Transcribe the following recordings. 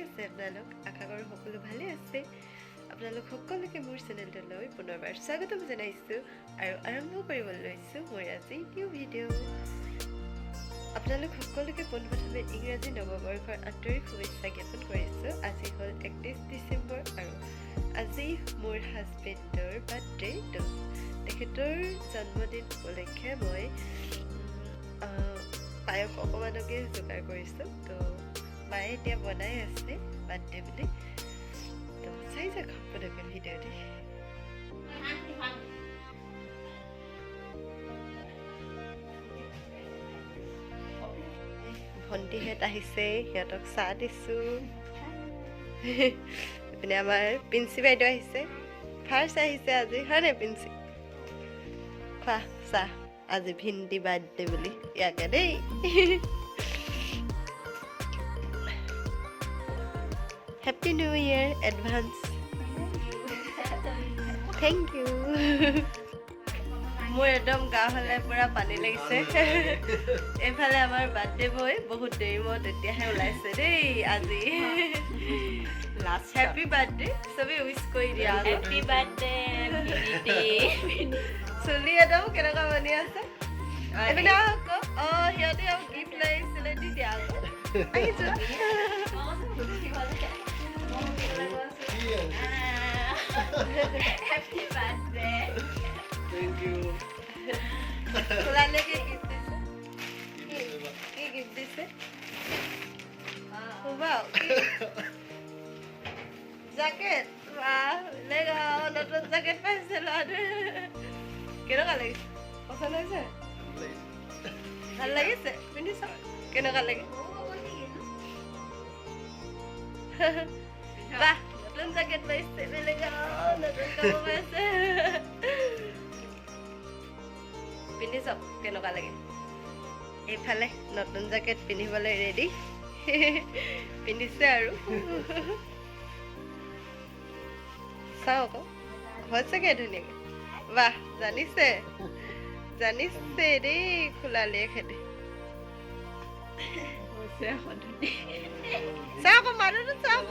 আছে আপোনালোক? আশা কৰোঁ সকলো ভালে আছে। আপোনালোক সকলোকে মোৰ চেনেলটোলৈ পুনৰবাৰ স্বাগতম জনাইছোঁ আৰু আৰম্ভ কৰিবলৈ লৈছোঁ মোৰ আজি নিউ ভিডিঅ'। আপোনালোক সকলোকে পোনপ্ৰথমে ইংৰাজী নৱবৰ্ষৰ আন্তৰিক শুভেচ্ছা জ্ঞাপন কৰিছোঁ। আজি হ'ল 31 ডিচেম্বৰ আৰু আজি মোৰ হাজবেণ্ডৰ বাৰ্থডে। তো তেখেতৰ জন্মদিন উপলক্ষে মই পায়স অকণমানকে যোগাৰ কৰিছোঁ। তো মায়ে এতিয়া বনাই আছে বাৰ্থডে বুলি। তো চাই যাওক আপোনালোকে ভিডিঅ'টি। ভণ্টিহঁত আহিছে, সিহঁতক চাহ দিছোঁ। এইপিনে আমাৰ পিঞ্চি বাইদেউ আহিছে, ফাৰ্ষ্ট আহিছে আজি, হয় নাই পিঞ্চি? খোৱা চাহ, আজি ভিন্দি বাৰ্থডে বুলি ইয়াকে দেই। Happy new year advance. Thank you. মোৰ একদম গা ফালে পুৰা পানী লাগিছে। এইফালে আমাৰ বাৰ্থডে বয় বহুত দেৰি মূৰত এতিয়াহে ওলাইছে দেই আজি। হেপী বাৰ্থডে চবেই উইচ কৰি দিয়া। হেপী বাৰ্থডে চুলি একদম কেনেকুৱা বনি আছে। এইপিনে আকৌ সিহঁতে আৰু গিফ্ট লৈ আহিছিলে, দি দিয়া আকৌ। আহিছো হেপী বাৰ্থডে। Thank you. খোলালে কি গিফ্ট দিছে? কি গিফ্ট দিছে? Wow, jacket. বাহ, লেগাও, নতুন জেকেট পাইছে ল'ৰাটোৱে। কেনেকুৱা লাগিছে? পচন্দ হৈছে? ভাল লাগিছে? পিন্ধি চাওক কেনেকুৱা লাগে। বাহ, নতুন জেকেট পাইছে, লেগাও, নতুন কাপোৰ পাইছে। পিন্ধি চাওক কেনেকুৱা লাগে। এইফালে নতুন জেকেট পিন্ধিবলৈ ৰেডি। পিন্ধিছে আৰু চাওঁ আকৌ হৈছেগে ধুনীয়াকৈ। বাহ, জানিছে জানিছে দেই খোলালে খেতি। চাওঁ আকৌ মানুহটো চাওঁ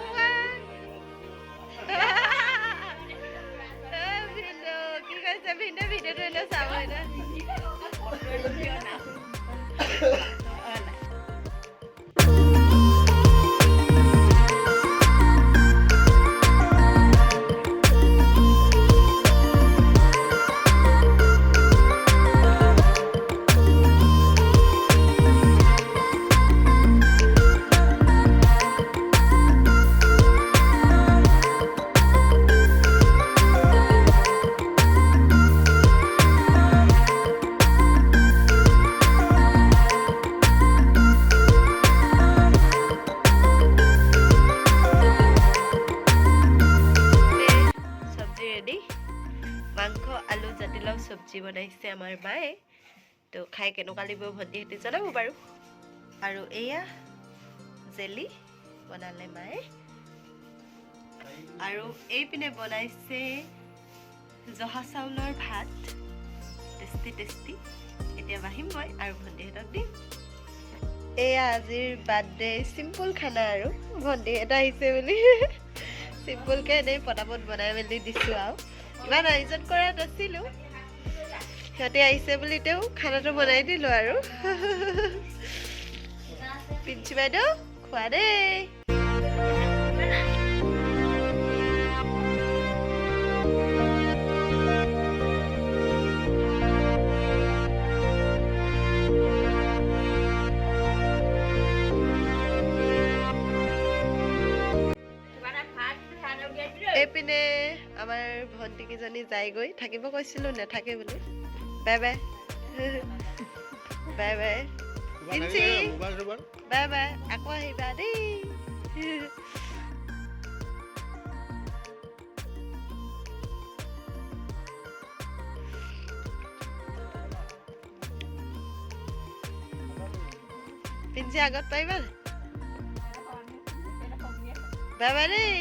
ভিন্ন কি কৈছে ভিন্ন ভিডিঅ'টো এনেও চাব এতিয়া। মাংস আলু জাতিলাও চব্জি বনাইছে আমাৰ মায়ে। তো খাই কেনেকুৱা লাগিব ভণ্টিহঁতে জনাব বাৰু। আৰু এয়া জেলি বনালে মায়ে। আৰু এইপিনে বনাইছে জহা চাউলৰ ভাত, টেষ্টি টেষ্টি। এতিয়া বাঢ়িম মই আৰু ভণ্টিহঁতক দিম। এয়া আজিৰ বাৰ্থডে চিম্পুল খানা আৰু ভণ্টিহঁত আহিছে বুলি চিম্পুলকৈ এনেই পটাপট বনাই মেলি দিছোঁ আৰু। ইমান আয়োজন কৰা নাছিলোঁ, সিহঁতে আহিছে বুলি তেওঁ খানাটো বনাই দিলোঁ আৰু। পিঞ্চি বাইদেউ খোৱা দেই। এইপিনে আমাৰ ভণ্টিকেইজনী যায়গৈ, থাকিব কৈছিলোঁ নাথাকে বুলি। Bye bye bye bye পিঞ্চি, bye bye, আকৌ আহিবা দেই। পিঞ্চি আগত পাৰিবা? বাই বাই দেই।